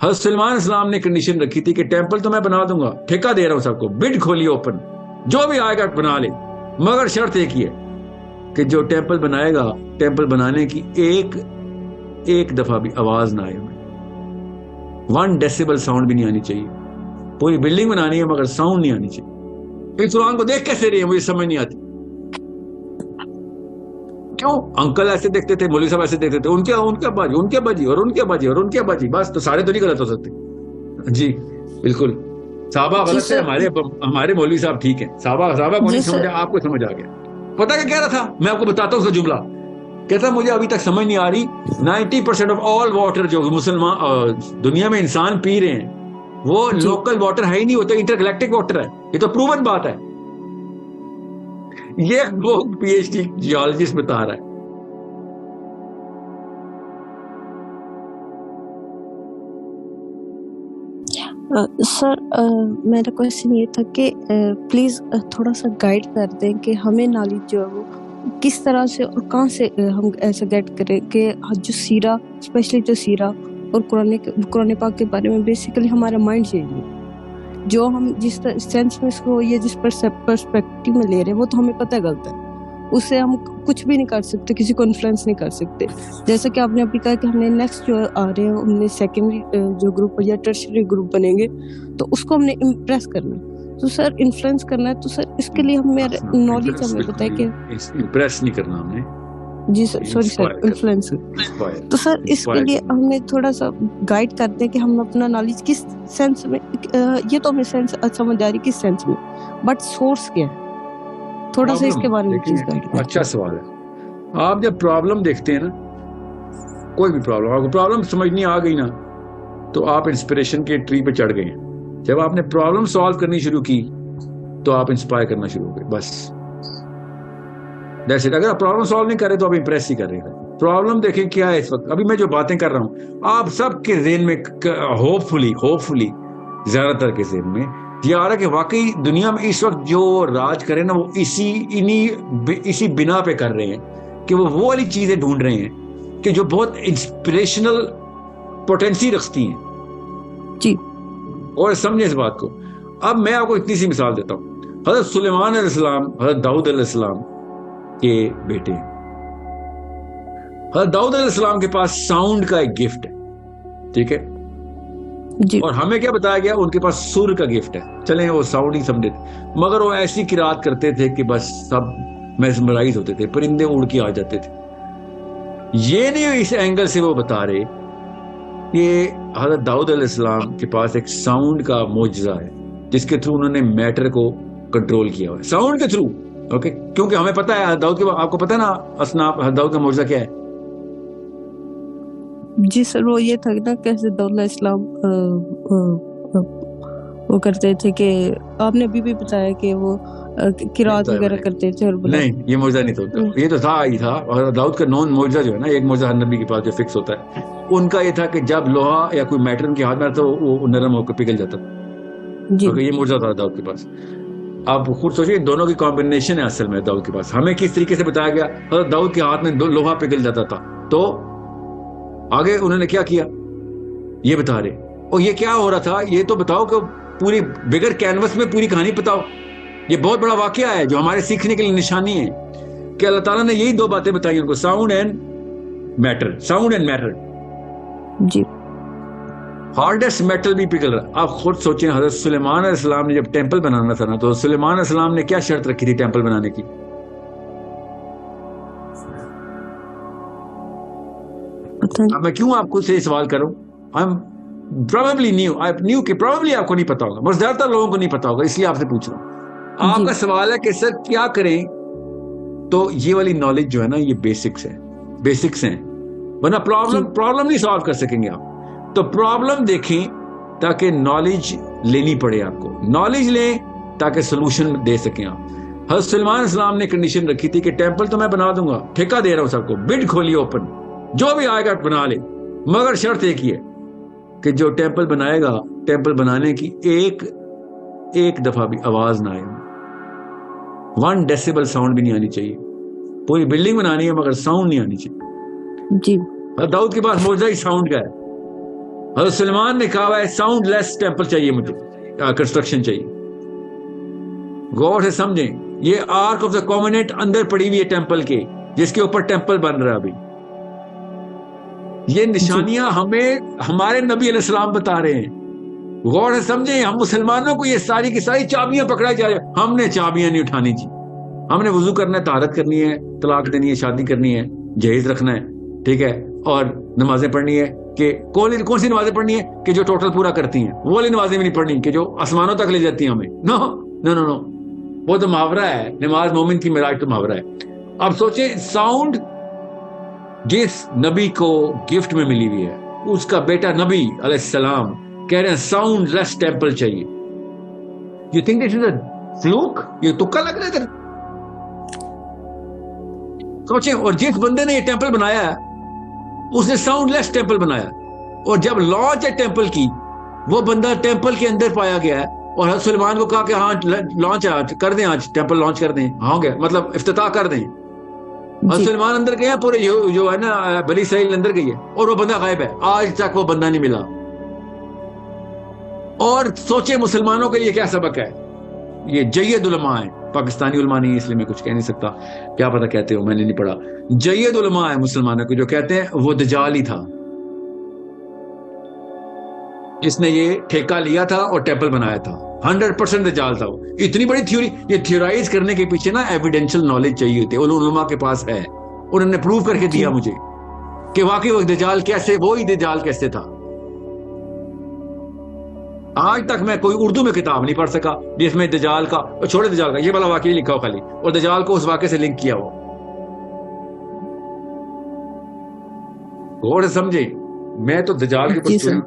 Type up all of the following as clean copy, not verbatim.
حضرت سلیمان السلام نے کنڈیشن رکھی تھی کہ ٹیمپل تو میں بنا دوں گا, ٹھیکہ دے رہا ہوں سب کو, بڈ کھولی اوپن, جو بھی آئے گا بنا لے, مگر شرط ایک ہی ہے کہ جو ٹیمپل بنائے گا, ٹیمپل بنانے کی ایک دفعہ بھی آواز نہ آئے, 1 ڈیسیبل ساؤنڈ بھی نہیں آنی چاہیے. پوری بلڈنگ بنانی ہے مگر ساؤنڈ نہیں آنی چاہیے. اس قرآن کو دیکھ کیسے رہی ہے مجھے سمجھ نہیں آتی. کیوں انکل ایسے دیکھتے تھے, مولوی صاحب ایسے دیکھتے تھے, ان کے ابا جی, ان کے ابا جی, اور ان کے ابا جی, اور ان کے ابا جی, بس تو سارے تو نہیں غلط ہو سکتے. جی بالکل, صحابہ غلط ہے, ہمارے مولوی صاحب ٹھیک ہیں. صحابہ کو نہیں سمجھا, آپ کو سمجھ آ گیا. پتا کیا کہہ رہا تھا, میں آپ کو بتاتا ہوں اس کا جملہ. کہتا مجھے ابھی تک سمجھ نہیں آ رہی, 90% آف آل واٹر جو مسلمان دنیا میں انسان پی رہے ہیں وہ لوکل واٹر ہے ہی نہیں, ہوتا انٹر گلیکٹک واٹر ہے. یہ تو پروون بات ہے, یہ وہ پی ایچ ڈی جیولوجسٹ بتا رہا ہے. سر میرا کوشچن یہ تھا کہ پلیز تھوڑا سا گائیڈ کر دیں کہ ہمیں نالج جو ہے وہ کس طرح سے اور کہاں سے ہم ایسا گیٹ کریں کہ جو سیرہ, اسپیشلی جو سیرہ اور قرآن پاک کے بارے میں بیسیکلی ہمارا مائنڈ چینج ہو. جو ہم جس سینس میں اس کو یا جس پرسپیکٹیو میں لے رہے ہیں وہ تو ہمیں پتہ ہے غلط ہے, اس سے ہم کچھ بھی نہیں کر سکتے, کسی کو انفلوئنس نہیں کر سکتے. جیسا کہ آپ نے ابھی کہا کہ ہم نے نیکسٹ جو آ رہے ہیں ہم نے سیکنڈری جو گروپ یا ٹرشری گروپ بنیں گے تو اس کو ہم نے امپریس کرنا ہے. تو سر انفلوئنس کرنا ہے, تو سر اس کے لیے ہمیں نالج ہمیں بتائے کہ امپریس نہیں کرنا ہمیں. جی سر, سوری سر, انفلوئنس. تو سر اس کے لیے ہمیں تھوڑا سا گائیڈ کر دیں کہ ہم اپنا نالج کس سینس میں, یہ تو ہمیں سینس سمجھ آ رہی کس سینس میں, بٹ سورس کیا ہے, تھوڑا سا اس کے بارے میں پلیز گائیڈ کریں. اچھا سوال ہے. آپ جب پرابلم دیکھتے ہیں نا, کوئی بھی پرابلم, آپ کو پرابلم سمجھنی آ گئی نا تو آپ انسپریشن کے ٹری پہ چڑھ گئے. جب آپ نے پرابلم سالو کرنی شروع کی تو آپ انسپائر کرنا شروع ہو گئے. بس دیٹس اٹ. اگر آپ پرابلم سالو نہیں کر رہے تو آپ امپریس ہی کر رہے ہیں. پرابلم دیکھیں کیا ہے اس وقت, ابھی میں جو باتیں کر رہا ہوں آپ سب کے ذہن میں ہوپ فلی زیادہ تر کے ذہن میں یہ آ رہا ہے کہ واقعی دنیا میں اس وقت جو راج کرے نا وہ اسی بنا پہ کر رہے ہیں کہ وہ والی چیزیں ڈھونڈ رہے ہیں کہ جو بہت انسپریشنل پوٹینسی رکھتی ہیں. جی, اور سمجھیں اس بات کو. اب میں آپ کو اتنی سی مثال دیتا ہوں. حضرت سلیمان علیہ السلام حضرت داؤد علیہ السلام کے بیٹے. حضرت داؤد علیہ السلام کے پاس ساؤنڈ کا ایک گفٹ ہے, ٹھیک ہے جی, اور ہمیں کیا بتایا گیا, ان کے پاس سر کا گفٹ ہے. چلیں وہ ساؤنڈ ہی سمجھے تھے, مگر وہ ایسی قرات کرتے تھے کہ بس سب میسمرائز ہوتے تھے, پرندے اڑ کے آ جاتے تھے. یہ نہیں اس اینگل سے وہ بتا رہے کہ حضرت داؤد علیہ السلام کے پاس ایک ساؤنڈ کا معجزہ ہے جس کے تھرو انہوں نے میٹر کو کنٹرول کیا ہوا ہے, ساؤنڈ کے تھرو. اوکے, کیونکہ ہمیں پتا ہے حضرت داؤد کے, آپ کو پتا ہے نا اصناف حضرت داؤد کا معجزہ کیا ہے. جی سر, وہ یہ تھا نا کیسے داؤد علیہ السلام وہ کرتے تھے کہ آپ نے ابھی بھی بتایا کہ وہ قرات وغیرہ کرتے تھے. اور نہیں, یہ معجزہ نہیں تھا, یہ تو تھا ہی تھا. اور داؤد کا نون معجزہ جو ہے نا, ایک معجزہ ہر نبی کے پاس جو فکس ہوتا ہے, ان کا یہ تھا کہ جب لوہا یا کوئی میٹر ان کے ہاتھ میں آتا تو وہ نرم ہو کے پگھل جاتا تھا. یہ معجزہ تھا داؤد کے پاس. آپ خود سوچیے دونوں کی کمبینیشن ہے اصل میں داؤد کے پاس. ہمیں کس طریقے سے بتایا گیا, حضرت داؤد کے ہاتھ میں لوہا پگھل جاتا تھا, تو آگے انہوں نے کیا کیا یہ بتا رہے. اور یہ کیا ہو رہا تھا یہ تو بتاؤ, کہ پوری بگر کینوس میں پوری کہانی بتاؤ. یہ بہت بڑا واقعہ ہے جو ہمارے سیکھنے کے لیے نشانی ہے کہ اللہ تعالیٰ نے یہی 2 باتیں بتائی ان کو, ساؤنڈ اینڈ میٹر. جی, ہارڈسٹ میٹل بھی پگھل رہا. آپ خود سوچیں, حضرت سلیمان علیہ السلام نے جب ٹیمپل بنانا تھا نا, تو سلیمان علیہ السلام نے کیا شرط رکھی تھی ٹیمپل بنانے کی. اب میں کیوں آپ کو سے سوال کروں, probably knew کہ probably آپ کو نہیں پتا ہوگا, بس زیادہ تر لوگوں کو نہیں پتا ہوگا, اس لیے آپ سے پوچھ رہا ہوں. آپ کا سوال ہے کہ سر کیا کریں, تو یہ والی نالج جو ہے نا یہ بیسکس ہیں, ورنہ پرابلم نہیں سالو کر سکیں گے آپ. تو پرابلم دیکھیں تاکہ نالج لینی پڑے آپ کو, نالج لیں تاکہ سولوشن دے سکیں آپ. حضرت سلیمان السلام نے کنڈیشن رکھی تھی کہ ٹیمپل تو میں بنا دوں گا, ٹھیکہ دے رہا ہوں سب کو, بڈ کھولی اوپن, جو بھی آئے گا بنا لے, مگر شرط ایک ہی ہے کہ جو ٹیمپل بنائے گا, ٹیمپل بنانے کی ایک دفعہ بھی آواز نہ آئے, 1 ڈیسیبل ساؤنڈ بھی نہیں آنی چاہیے. پوری بلڈنگ بنانی ہے مگر ساؤنڈ نہیں آنی چاہیے. جی, داؤد کے پاس معجزہ ہی ساؤنڈ کا ہے. حضرت سلیمان نے کہا ہے ساؤنڈ لیس ٹیمپل چاہیے مجھے, کنسٹرکشن چاہیے. غور سے سمجھیں, یہ آرک آف دا کووننٹ اندر پڑی ہوئی ہے ٹیمپل کے, جس کے اوپر ٹیمپل بن رہا ہے ابھی. یہ نشانیاں ہمیں ہمارے نبی علیہ السلام بتا رہے ہیں. غور سے سمجھیں, ہم مسلمانوں کو یہ ساری کی ساری چابیاں پکڑائی جا رہی ہیں. ہم نے چابیاں نہیں اٹھانی جی. ہم نے وضو کرنا ہے, طہارت کرنی ہے, طلاق دینی ہے, شادی کرنی ہے, جہیز رکھنا ہے, ٹھیک ہے, اور نمازیں پڑھنی ہے. کہ کون سی نمازیں پڑھنی ہے کہ جو ٹوٹل پورا کرتی ہیں, وہ والی نمازیں بھی نہیں پڑھنی کہ جو آسمانوں تک لے جاتی ہیں ہمیں. نو نو نو نو, وہ تو محاورہ ہے. نماز مومن کی معراج تو محاورہ ہے. اب سوچیں, ساؤنڈ جس نبی کو گفٹ میں ملی ہوئی ہے, اس کا بیٹا نبی علیہ السلام کہہ رہے ہیں ساؤنڈ لیس ٹیمپل چاہیے. You think this is a flock? یہ تکا لگ رہا ہے. سوچیں, اور جس بندے نے یہ ٹیمپل بنایا ہے اس نے ساؤنڈ لیس ٹیمپل بنایا, اور جب لانچ ہے ٹیمپل کی, وہ بندہ ٹیمپل کے اندر پایا گیا ہے, اور حضرت سلیمان کو کہا کہ ہاں لانچ کر دیں, آج ٹیمپل لانچ کر دیں. ہاں گیا مطلب افتتاح کر دیں. حضرت سلیمان اندر گئے ہیں, پورے جو ہے نا بنی اسرائیل اندر گئی ہے, اور وہ بندہ غائب ہے. آج تک وہ بندہ نہیں ملا. اور سوچے مسلمانوں کے لیے کیا سبق ہے. یہ جید علماء ہیں, پاکستانی علماء نہیں, اس لیے میں کچھ کہہ نہیں سکتا, کیا پتہ کہتے ہو, میں نے نہیں پڑھا. جید علماء ہیں مسلمانوں کے, جو کہتے ہیں وہ دجال ہی تھا جس نے یہ ٹھیکہ لیا تھا اور ٹیمپل بنایا تھا. 100% دجال تھا وہ. اتنی بڑی تھیوری, یہ تھیورائز کرنے کے پیچھے نا ایویڈینشل نالج چاہیے ہوتی ہے. علماء کے پاس ہے, انہوں نے پروف کر کے دیا مجھے کہ واقعی وہ دجال کیسے, وہی دجال کیسے تھا. آج تک میں کوئی اردو میں کتاب نہیں پڑھ سکا جس میں دجال کا, چھوڑے دجال کا, یہ والا واقعہ لکھا ہو خالی, اور دجال کو اس واقعے سے لنک کیا ہو. غور سے سمجھے, میں تو دجال کے اوپر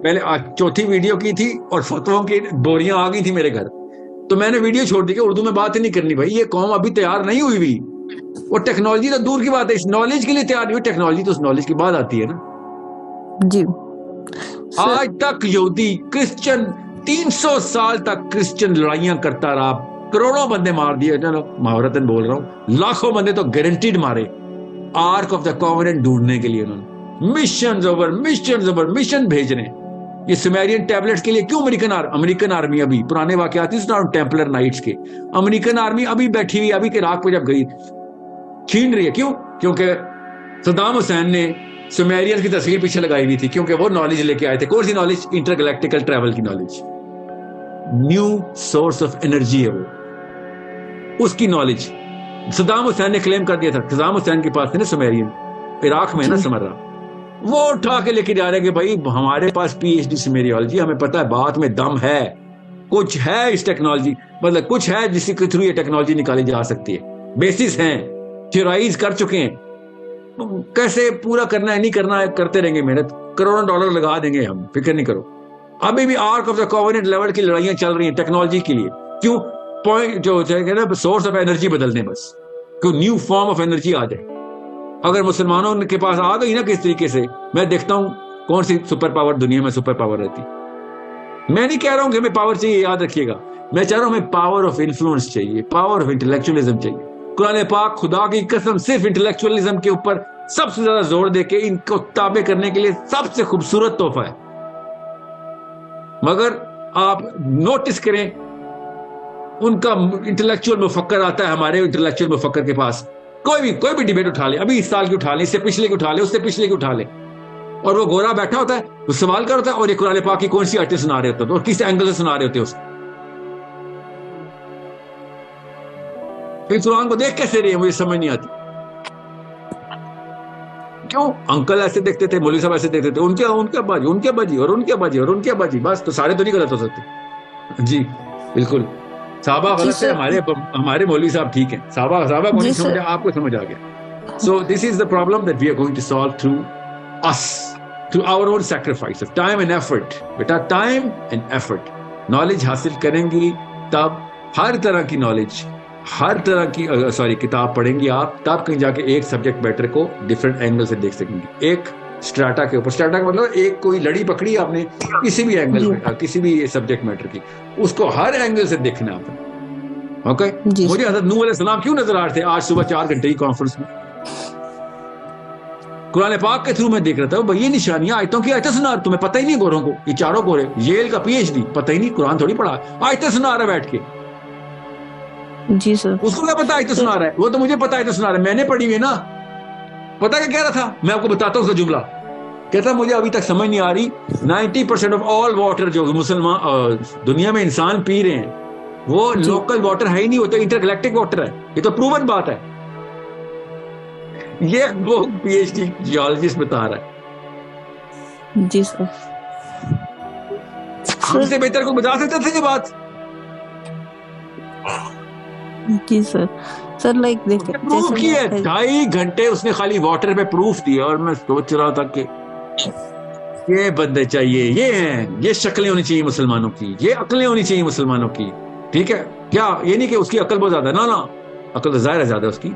پہلے چوتھی ویڈیو کی تھی اور فتووں کی بوریاں آ گئی تھی میرے گھر, تو میں نے ویڈیو چھوڑ دی کہ اردو میں بات ہی نہیں کرنی. بھائی یہ قوم ابھی تیار نہیں ہوئی ہوئی, اور ٹیکنالوجی تو دور کی بات ہے, اس نالج کے لیے تیار نہیں ہوئی. ٹیکنالوجی تو اس نالج کے بعد آتی ہے نا جی. آج تک یہودی کرسچن 300 سال تک کرسچن لڑائیاں کرتا رہا, کروڑوں بندے مار دیے. چلو محاورتاً بول رہا ہوں, لاکھوں بندے تو گارنٹیڈ مارے آرک آف دا کووننٹ ڈھونڈنے کے لیے. انہوں نے مشن بھیج رہے ہیں. یہ سمیرین ٹیبلٹس کے لیے کیوں امریکن آرمی ابھی پرانے واقعات سنا, ٹیمپلر نائٹس کے, امریکن آرمی ابھی بیٹھی ہوئی, ابھی کے عراق پہ جب گئی چھین رہی ہے. کیوں؟ کیونکہ صدام حسین نے سمیرین کی تصویر پیچھے لگائی ہوئی تھی, کیونکہ وہ نالج لے کے آئے تھے. کون سی نالج؟ انٹر گلیکٹیکل ٹریول کی knowledge. New source of energy ہے وہ, اس کی نالج صدام حسین نے کلیم کر دیا تھا. صدام حسین کے پاس تھے نا سمیرین, عراق میں نا سمرا, وہ اٹھا کے لے کے جا رہے ہیں کہ بھائی ہمارے پاس PhD سمیریولوجی, ہمیں پتا ہے بات میں دم ہے, کچھ ہے اس ٹیکنالوجی, مطلب کچھ ہے جس کے تھرو یہ ٹیکنالوجی نکالی جا سکتی ہے. بیسس ہیں, تھیورائز کر چکے ہیں. کیسے پورا کرنا ہے, نہیں کرنا ہے, کرتے رہیں گے محنت, کروڑوں ڈالر لگا دیں گے ہم, فکر نہیں کرو. ابھی بھی Ark of the Covenant level کی لڑائیاں چل رہی ہیں ٹیکنالوجی کے لیے. کیوں؟ پوائنٹ جو سورس آف انرجی بدل دیں بس, کیوں نیو فارم آف انرجی آ جائے. اگر مسلمانوں کے پاس آ گئی نا کس طریقے سے, میں دیکھتا ہوں کون سی سپر پاور دنیا میں سپر پاور رہتی. میں نہیں کہہ رہا ہوں کہ ہمیں پاور چاہیے, یاد رکھیے گا, میں چاہ رہا ہوں ہمیں پاور آف انفلوئنس چاہیے, پاور آف انٹلیکچوئلزم چاہیے. قرآن پاک خدا کی قسم صرف انٹلیکچوئلزم کے اوپر سب سے زیادہ زور دے کے ان کو تابع کرنے کے لیے سب سے خوبصورت تحفہ ہے. مگر آپ نوٹس کریں, ان کا انٹلیکچوئل مفکر آتا ہے ہمارے انٹلیکچوئل مفکر کے پاس, کوئی بھی ڈیبیٹ اٹھا لے, ابھی اس سال کی اٹھا لے, اس سے پچھلے کی اٹھا لے, اس سے پچھلے کی اٹھا لے, اور وہ گورا بیٹھا ہوتا ہے, وہ سوال کر ہوتا ہے, اور یہ قرآن پاک کی کون سی آیتیں سنا رہے ہوتے ہیں اور کس اینگل سے سنا رہے ہوتے ہیں اس کو. قرآن کو دیکھ کیسے رہے ہیں, مجھے سمجھ نہیں آتی. کیوں؟ انکل ایسے دیکھتے تھے, مولوی صاحب ایسے دیکھتے تھے, ان کے باجی اور ان کے باجی, بس تو سارے تو نہیں غلط ہو سکتے. جی بالکل, صحابہ غلط ہے, ہمارے مولوی صاحب ٹھیک ہیں. صحابہ کو نہیں سمجھا, آپ کو سمجھ آ گیا. So this is the problem that we are going to solve through us, through our own sacrifice of time and effort. Beta time and effort, knowledge حاصل کریں گی تب ہر طرح کی knowledge, ہر طرح کی کتاب پڑھیں گی آپ, تب کہیں جا کے ایک سبجیکٹ میٹر کو ڈفرینٹ اینگل سے دیکھ سکیں گے. ایک اسٹریٹا کے اوپر, اسٹریٹا کا مطلب ایک کوئی لڑی پکڑی آپ نے کسی بھی اینگل میں, کسی بھی سبجیکٹ میٹر کی, اس کو ہر اینگل سے دیکھنا آپ نے. اوکے, مجھے حضرت نوح علیہ السلام کیوں نظر آ رہے تھے آج صبح 4 گھنٹے کی کانفرنس میں؟ قرآن پاک کے تھرو میں دیکھ رہا تھا بھائی یہ نشانیاں آیتوں کی آیتیں سنا، تمہیں پتہ ہی نہیں گوروں کو، یہ چاروں گورے ییل کا پی ایچ ڈی، پتہ ہی نہیں، قرآن تھوڑی پڑھا، آیتیں سنا رہا ہے بیٹھ کے. جی سر. اس کو کیا پتا آیتیں سنا رہا ہے؟ وہ تو مجھے پتا آیتیں سنا رہا ہے، میں نے پڑھی ہوئی نا. پتا کیا کہہ رہا تھا؟ میں آپ کو بتاتا ہوں اس کا جملہ. کہتا مجھے ابھی تک سمجھ نہیں آ رہی 90% آف آل واٹر جو مسلمان دنیا میں انسان پی رہے ہیں وہ لوکل واٹر ہے ہی نہیں، ہوتا انٹر گلیکٹک واٹر ہے. یہ تو پروون بات ہے، یہ وہ پی ایچ ڈی جیولوجسٹ بتا رہا ہے. جی سر. ہم سے بہتر کو بتا سکتے تھے یہ بات. جی سر. سر لائک دیکھیں پروف کیا 2.5 گھنٹے اس نے خالی واٹر پہ پروف دیا، اور میں سوچ رہا تھا کہ یہ بندے چاہیے، یہ ہیں، یہ شکلیں ہونی چاہیے مسلمانوں کی، یہ عقلیں ہونی چاہیے مسلمانوں کی. ٹھیک ہے، کیا یہ نہیں کہ اس کی عقل بہت زیادہ، نا عقل تو ظاہر ہے زیادہ اس کی،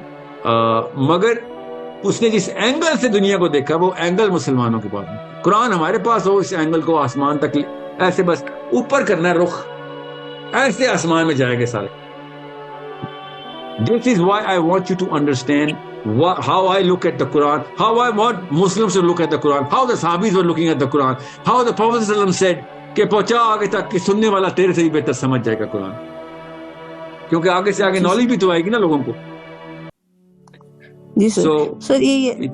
مگر اس نے جس اینگل سے دنیا کو دیکھا وہ اینگل مسلمانوں کے پاس. قرآن ہمارے پاس ہو، اس اینگل کو آسمان تک ایسے بس اوپر کرنا ہے رخ، ایسے آسمان میں جائیں گے سارے. This is why I want you to understand how I look at the Quran, how I want Muslims to look at the Quran, how the Sahabis were looking at the Quran, how the Prophet ﷺ said کہ پہنچا آگے تک کہ سننے والا تیرے سے بھی بہتر سمجھ جائے گا قرآن، کیونکہ آگے سے آگے نالج بھی تو آئے گی نا لوگوں کو. جی سر. سر یہ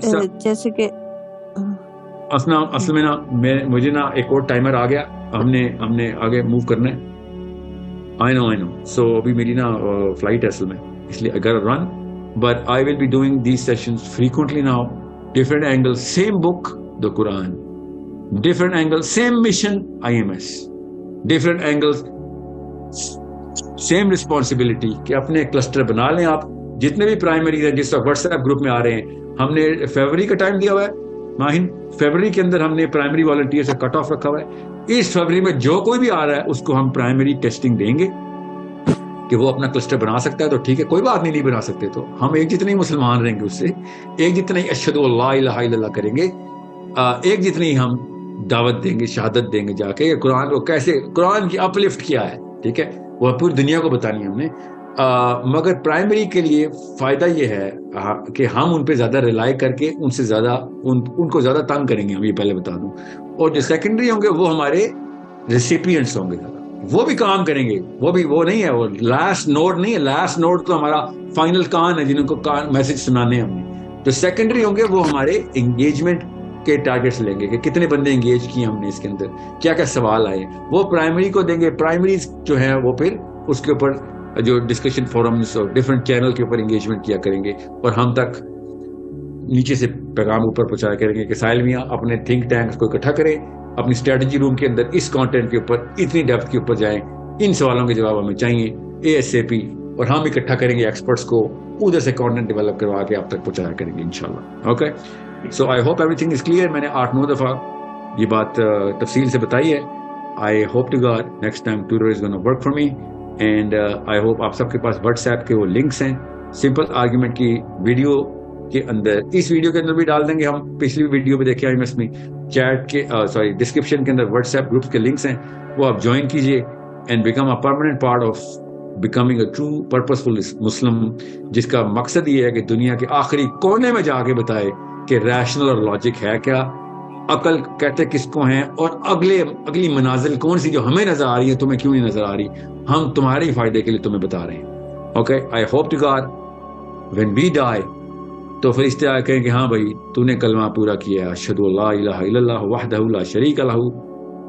جیسے کہ اصل میں نا مجھے نا ایک اور ٹائمر آ گیا، ہم نے آگے موو کرنا ہے. I know. So ابھی میری نا فلائٹ ہے اصل میں، اس لیے I gotta run. But I will be doing these sessions frequently now. Different angles, same book, the Quran. Different angles, same mission, IMS. Different angles, same responsibility. کہ اپنے cluster بنا لیں آپ، جتنے بھی پرائمریز ہیں جس وقت واٹس ایپ گروپ میں آ رہے ہیں. ہم نے فیبرری کا ٹائم دیا ہوا ہے ماہین، فیبرری کے اندر ہم نے پرائمری والنٹیئر سے کٹ آف رکھا ہوا ہے. اس فیبرری میں جو کوئی بھی آ رہا ہے اس کو ہم پرائمری ٹیسٹنگ دیں گے کہ وہ اپنا کلسٹر بنا سکتا ہے تو ٹھیک ہے، کوئی بات نہیں بنا سکتے تو ہم ایک جتنے ہی مسلمان رہیں گے، اس سے ایک جتنے ہی اشہد اللہ الہ الا اللہ کریں گے، ایک جتنی ہم دعوت دیں گے، شہادت دیں گے جا کے قرآن کو کیسے، قرآن کی اپ لفٹ کیا ہے. ٹھیک ہے، وہ پوری دنیا کو بتانی ہے ہم نے. مگر پرائمری کے لیے فائدہ یہ ہے کہ ہم ان پہ زیادہ ریلائی کر کے ان سے زیادہ ان کو زیادہ تنگ کریں گے، ہم یہ پہلے بتا دوں. اور جو سیکنڈری ہوں گے وہ ہمارے ریسیپینٹس ہوں گے، وہ بھی کام کریں گے، وہ نہیں ہے، وہ لاسٹ نوڈ نہیں ہے. لاسٹ نوڈ تو ہمارا فائنل کان ہے جن کو میسج سنانے ہیں ہم نے. جو سیکنڈری ہوں گے وہ ہمارے انگیجمنٹ کے ٹارگیٹس لیں گے کہ کتنے بندے انگیج کیے ہم نے اس کے اندر، کیا کیا سوال آئے، وہ پرائمری کو دیں گے. پرائمریز جو ہیں وہ پھر اس کے اوپر جو ڈسکشن فورمز اور ڈفرینٹ چینل کے اوپر انگیجمنٹ کیا کریں گے، اور ہم تک نیچے سے پیغام اوپر پہنچایا کریں گے کہ ساحل میاں اپنے تھنک ٹینکس کو اکٹھا کریں، اپنی اسٹریٹجی روم کے اندر اس کانٹینٹ کے اوپر اتنی ڈیپتھ کے اوپر جائیں، ان سوالوں کے جواب ہمیں چاہیے ASAP، اور ہم اکٹھا کریں گے ایکسپرٹس کو، ادھر سے کانٹینٹ ڈیولپ کروا کے آپ تک پہنچایا کریں گے انشاءاللہ. Okay, so I hope every thing is clear. میں نے 8-9 دفعہ یہ بات تفصیل سے بتائی ہے. I hope to God next time tutor is gonna work for me. And I hope آپ سب کے پاس واٹس ایپ کے وہ لنکس ہیں، سمپل آرگیومنٹ کی ویڈیو کے اندر، اس ویڈیو کے اندر بھی ڈال دیں گے ہم، پچھلی ویڈیو بھی دیکھیں IMS میں، چیٹ کے ڈسکرپشن کے اندر واٹس ایپ گروپس کے لنکس ہیں، وہ آپ جوائن کیجئے and become a permanent part of becoming a true purposeful Muslim, جس کا مقصد یہ ہے کہ دنیا کے آخری کونے میں جا کے بتائے کہ ریشنل اور لاجک ہے کیا، عقل کہتے کس کو ہیں، اور اگلی منازل کون سی جو ہمیں نظر آ رہی ہے تمہیں کیوں نہیں نظر آ رہی، ہم تمہارے ہی فائدے کے لیے تمہیں بتا رہے ہیں. Okay, I hope to God when we die تو فرشتے آ کہیں کہ ہاں بھائی تو نے کلمہ پورا کیا ہے، اشہد اللہ الہ الا اللہ وحدہ لا شریک لہ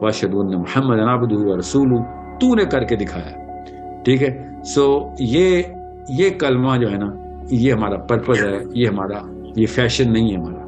واشہد ان محمدا عبدہ ورسولہ، تو نے کر کے دکھایا. ٹھیک ہے، سو یہ کلمہ جو ہے نا، یہ ہمارا پرپز ہے، یہ فیشن نہیں ہے ہمارا.